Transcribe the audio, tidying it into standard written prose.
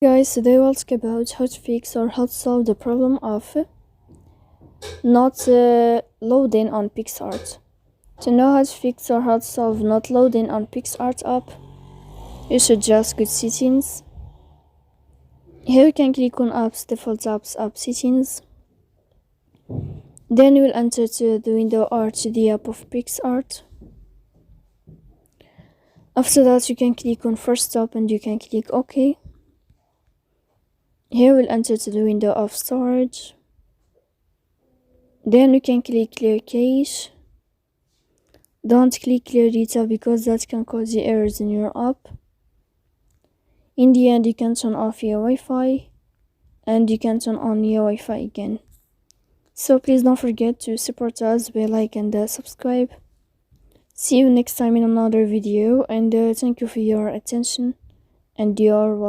Guys, today we'll talk about how to fix or how to solve the problem of not loading on Picsart. To know how to fix or how to solve not loading on Picsart app, you should just go to settings. Here you can click on apps, default apps, app settings. Then you will enter to the window or to the app of Picsart. After that you can click on first stop and you can click OK. Here we'll enter to the window of storage. Then you can click clear cache. Don't click clear data because that can cause you errors in your app. In the end, you can turn off your Wi-Fi and you can turn on your Wi-Fi again. So please don't forget to support us by like and subscribe. See you next time in another video, and thank you for your attention and your welcome.